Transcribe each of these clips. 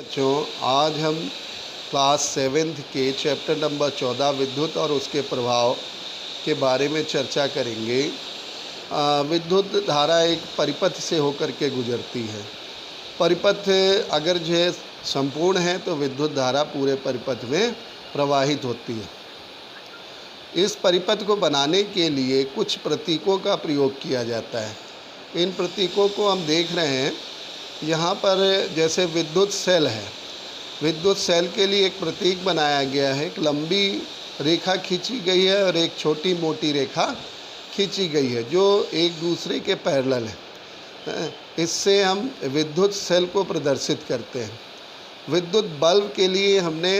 बच्चों, आज हम क्लास 7th के चैप्टर नंबर 14 विद्युत और उसके प्रभाव के बारे में चर्चा करेंगे। विद्युत धारा एक परिपथ से होकर के गुजरती है। परिपथ अगर जो है संपूर्ण है तो विद्युत धारा पूरे परिपथ में प्रवाहित होती है। इस परिपथ को बनाने के लिए कुछ प्रतीकों का प्रयोग किया जाता है। इन प्रतीकों को हम देख रहे हैं यहाँ पर। जैसे विद्युत सेल है, विद्युत सेल के लिए एक प्रतीक बनाया गया है। एक लंबी रेखा खींची गई है और एक छोटी मोटी रेखा खींची गई है जो एक दूसरे के पैरेलल है। इससे हम विद्युत सेल को प्रदर्शित करते हैं। विद्युत बल्ब के लिए हमने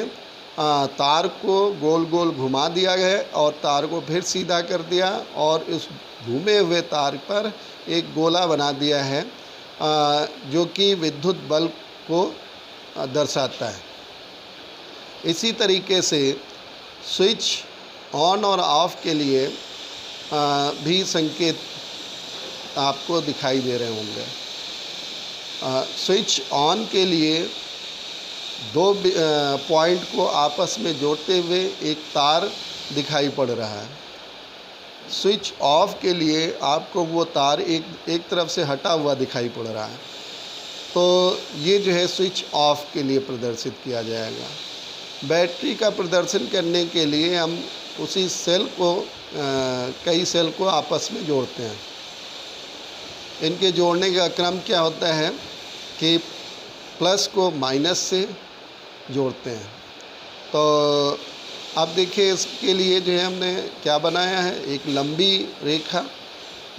तार को गोल गोल घुमा दिया है और तार को फिर सीधा कर दिया और इस घूमे हुए तार पर एक गोला बना दिया है जो कि विद्युत बल्ब को दर्शाता है। इसी तरीके से स्विच ऑन और ऑफ के लिए भी संकेत आपको दिखाई दे रहे होंगे। स्विच ऑन के लिए दो पॉइंट को आपस में जोड़ते हुए एक तार दिखाई पड़ रहा है। स्विच ऑफ के लिए आपको वो तार एक तरफ से हटा हुआ दिखाई पड़ रहा है। तो ये जो है स्विच ऑफ के लिए प्रदर्शित किया जाएगा। बैटरी का प्रदर्शन करने के लिए हम उसी सेल को कई सेल को आपस में जोड़ते हैं। इनके जोड़ने का क्रम क्या होता है कि प्लस को माइनस से जोड़ते हैं। तो अब देखिए इसके लिए जो है हमने क्या बनाया है, एक लंबी रेखा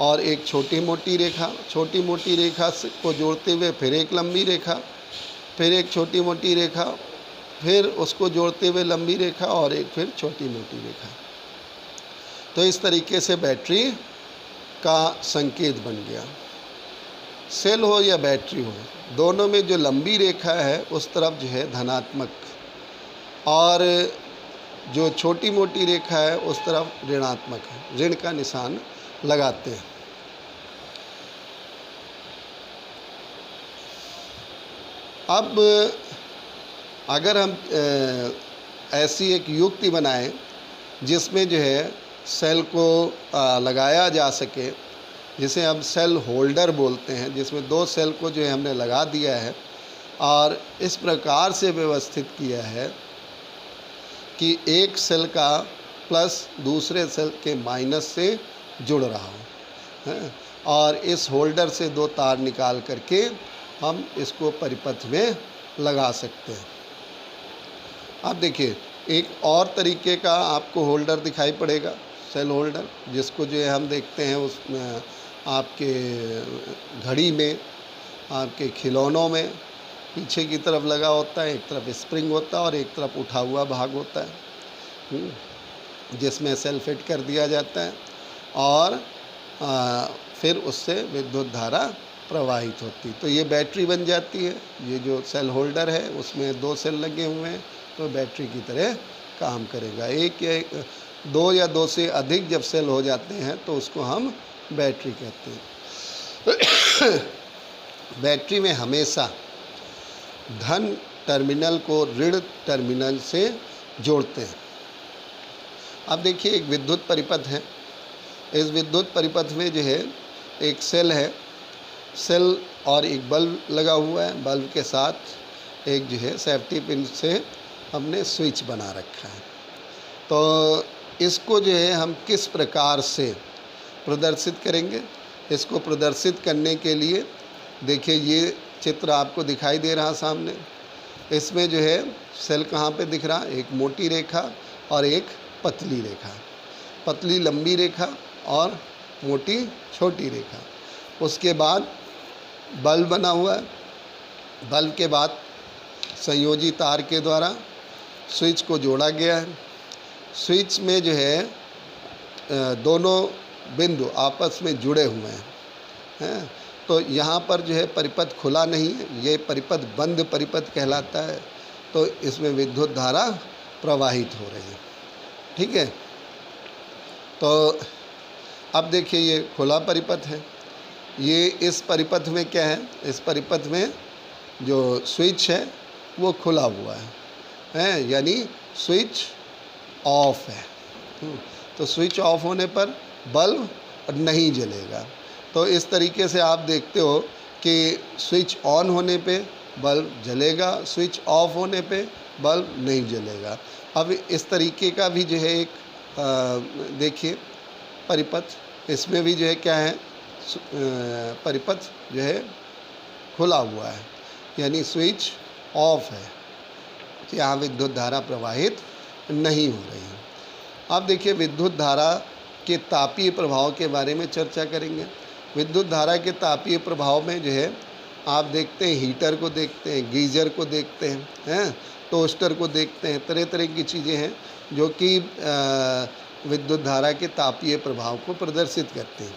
और एक छोटी मोटी रेखा। छोटी मोटी रेखा को जोड़ते हुए फिर एक लंबी रेखा, फिर एक छोटी मोटी रेखा, फिर उसको जोड़ते हुए लंबी रेखा और एक फिर छोटी मोटी रेखा। तो इस तरीके से बैटरी का संकेत बन गया। सेल हो या बैटरी हो, दोनों में जो लंबी रेखा है उस तरफ जो है धनात्मक और जो छोटी मोटी रेखा है उस तरफ ऋणात्मक है। ऋण का निशान लगाते हैं। अब अगर हम ऐसी एक युक्ति बनाएं जिसमें जो है सेल को लगाया जा सके, जिसे हम सेल होल्डर बोलते हैं, जिसमें दो सेल को जो है हमने लगा दिया है और इस प्रकार से व्यवस्थित किया है कि एक सेल का प्लस दूसरे सेल के माइनस से जुड़ रहा हो है। और इस होल्डर से दो तार निकाल करके हम इसको परिपथ में लगा सकते हैं। अब देखिए एक और तरीके का आपको होल्डर दिखाई पड़ेगा, सेल होल्डर, जिसको जो है हम देखते हैं उसमें आपके घड़ी में, आपके खिलौनों में पीछे की तरफ लगा होता है। एक तरफ स्प्रिंग होता है और एक तरफ उठा हुआ भाग होता है जिसमें सेल फिट कर दिया जाता है और फिर उससे विद्युत धारा प्रवाहित होती। तो ये बैटरी बन जाती है। ये जो सेल होल्डर है उसमें दो सेल लगे हुए हैं तो बैटरी की तरह काम करेगा। एक या दो या दो से अधिक जब सेल हो जाते हैं तो उसको हम बैटरी कहते हैं। बैटरी में हमेशा धन टर्मिनल को ऋण टर्मिनल से जोड़ते हैं। अब देखिए एक विद्युत परिपथ है। इस विद्युत परिपथ में जो है एक सेल है, सेल और एक बल्ब लगा हुआ है। बल्ब के साथ एक जो है सेफ्टी पिन से हमने स्विच बना रखा है। तो इसको जो है हम किस प्रकार से प्रदर्शित करेंगे, इसको प्रदर्शित करने के लिए देखिए ये चित्र आपको दिखाई दे रहा सामने। इसमें जो है सेल कहाँ पे दिख रहा, एक मोटी रेखा और एक पतली रेखा, पतली लंबी रेखा और मोटी छोटी रेखा। उसके बाद बल्ब बना हुआ है। बल्ब के बाद संयोजी तार के द्वारा स्विच को जोड़ा गया है। स्विच में जो है दोनों बिंदु आपस में जुड़े हुए हैं। तो यहाँ पर जो है परिपथ खुला नहीं है, ये परिपथ बंद परिपथ कहलाता है। तो इसमें विद्युत धारा प्रवाहित हो रही है। ठीक है। तो अब देखिए ये खुला परिपथ है। ये इस परिपथ में क्या है, इस परिपथ में जो स्विच है वो खुला हुआ है, यानी स्विच ऑफ है। तो स्विच ऑफ होने पर बल्ब नहीं जलेगा। तो इस तरीके से आप देखते हो कि स्विच ऑन होने पे बल्ब जलेगा, स्विच ऑफ होने पे बल्ब नहीं जलेगा। अब इस तरीके का भी जो है एक देखिए परिपथ, इसमें भी जो है क्या है, परिपथ जो है खुला हुआ है, यानी स्विच ऑफ है, यहाँ विद्युत धारा प्रवाहित नहीं हो रही है। अब देखिए विद्युत धारा के तापीय प्रभाव के बारे में चर्चा करेंगे। विद्युत धारा के तापीय प्रभाव में जो है आप देखते हैं, हीटर को देखते हैं, गीज़र को देखते हैं, टोस्टर को देखते हैं, तरह तरह की चीज़ें हैं जो कि विद्युत धारा के तापीय प्रभाव को प्रदर्शित करते हैं।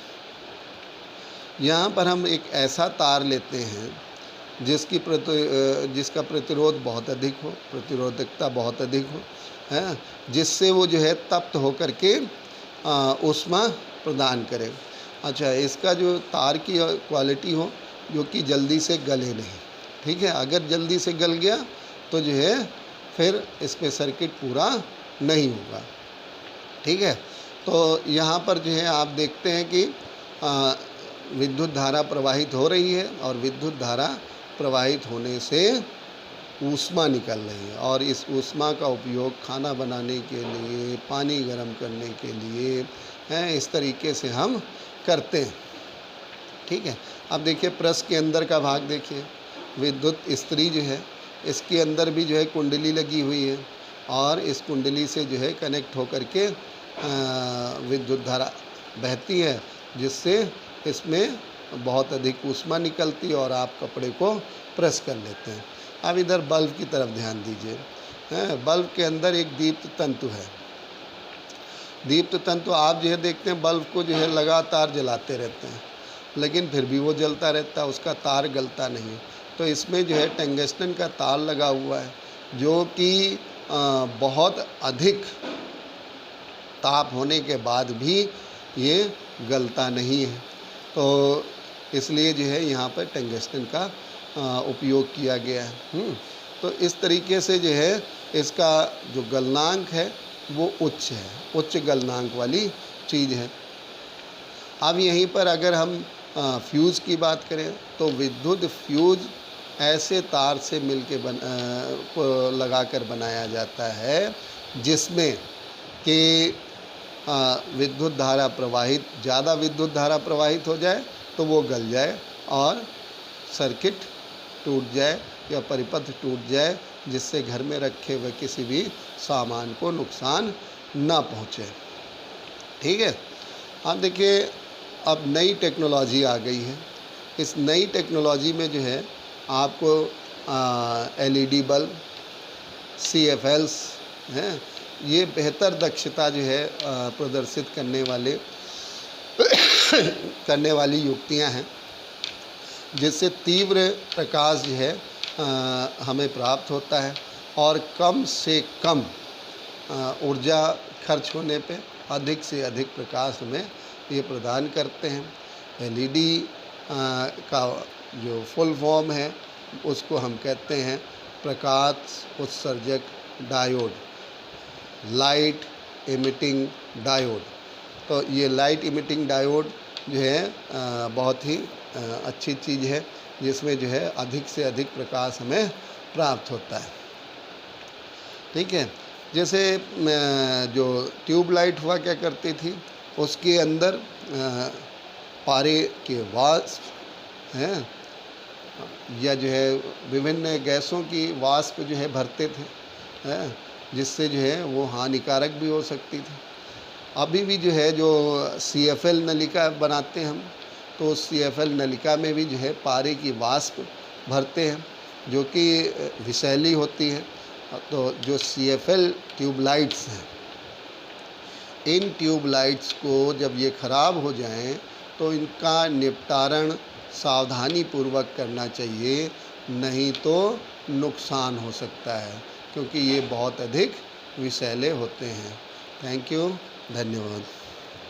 यहाँ पर हम एक ऐसा तार लेते हैं जिसका प्रतिरोध बहुत अधिक हो, प्रतिरोधकता बहुत अधिक हो, है, जिससे वो जो है तप्त होकर के ऊष्मा प्रदान करे। अच्छा, इसका जो तार की क्वालिटी हो जो कि जल्दी से गले नहीं, ठीक है। अगर जल्दी से गल गया तो जो है फिर इस पर सर्किट पूरा नहीं होगा, ठीक है। तो यहाँ पर जो है आप देखते हैं कि विद्युत धारा प्रवाहित हो रही है और विद्युत धारा प्रवाहित होने से ऊष्मा निकल रही है और इस ऊष्मा का उपयोग खाना बनाने के लिए, पानी गर्म करने के लिए हैं, इस तरीके से हम करते हैं, ठीक है। अब देखिए प्रेस के अंदर का भाग देखिए, विद्युत इस्त्री जो है इसके अंदर भी जो है कुंडली लगी हुई है और इस कुंडली से जो है कनेक्ट होकर के विद्युत धारा बहती है, जिससे इसमें बहुत अधिक ऊष्मा निकलती है और आप कपड़े को प्रेस कर लेते हैं। अब इधर बल्ब की तरफ ध्यान दीजिए, बल्ब के अंदर एक दीप्त तंतु है। दीप्त तंतु आप जो है देखते हैं बल्ब को जो है लगातार जलाते रहते हैं, लेकिन फिर भी वो जलता रहता है, उसका तार गलता नहीं। तो इसमें जो है टंगस्टन का तार लगा हुआ है जो कि बहुत अधिक ताप होने के बाद भी ये गलता नहीं है। तो इसलिए जो है यहाँ पर टंगस्टन का उपयोग किया गया है। तो इस तरीके से जो है इसका जो गलनांक है वो उच्च है, उच्च गलनांक वाली चीज़ है। अब यहीं पर अगर हम फ्यूज़ की बात करें तो विद्युत फ्यूज़ ऐसे तार से मिलके को लगाकर बनाया जाता है जिसमें कि विद्युत धारा प्रवाहित, ज़्यादा विद्युत धारा प्रवाहित हो जाए तो वो गल जाए और सर्किट टूट जाए या परिपथ टूट जाए, जिससे घर में रखे हुए किसी भी सामान को नुकसान ना पहुँचे, ठीक है। अब देखिए अब नई टेक्नोलॉजी आ गई है। इस नई टेक्नोलॉजी में जो है आपको LED बल्ब, CFLs हैं, ये बेहतर दक्षता जो है प्रदर्शित करने वाली युक्तियां हैं, जिससे तीव्र प्रकाश जो है हमें प्राप्त होता है और कम से कम ऊर्जा खर्च होने पे अधिक से अधिक प्रकाश हमें ये प्रदान करते हैं। LED का जो फुल फॉर्म है उसको हम कहते हैं प्रकाश उत्सर्जक डायोड, लाइट इमिटिंग डायोड। तो ये लाइट इमिटिंग डायोड जो है बहुत ही अच्छी चीज़ है, जिसमें जो है अधिक से अधिक प्रकाश हमें प्राप्त होता है, ठीक है। जैसे जो ट्यूब लाइट हुआ क्या करती थी, उसके अंदर पारे के वाष्प हैं या जो है विभिन्न गैसों की वाष्प जो है भरते थे, हैं, जिससे जो है वो हानिकारक भी हो सकती थी। अभी भी जो है जो CFL नलिका बनाते हैं हम, तो CFL नलिका में भी जो है पारे की वाष्प भरते हैं जो कि विषैली होती है। तो जो CFL ट्यूबलाइट्स हैं, इन ट्यूबलाइट्स को जब ये ख़राब हो जाएं तो इनका निपटारण सावधानी पूर्वक करना चाहिए, नहीं तो नुकसान हो सकता है, क्योंकि ये बहुत अधिक विषैले होते हैं। थैंक यू, धन्यवाद।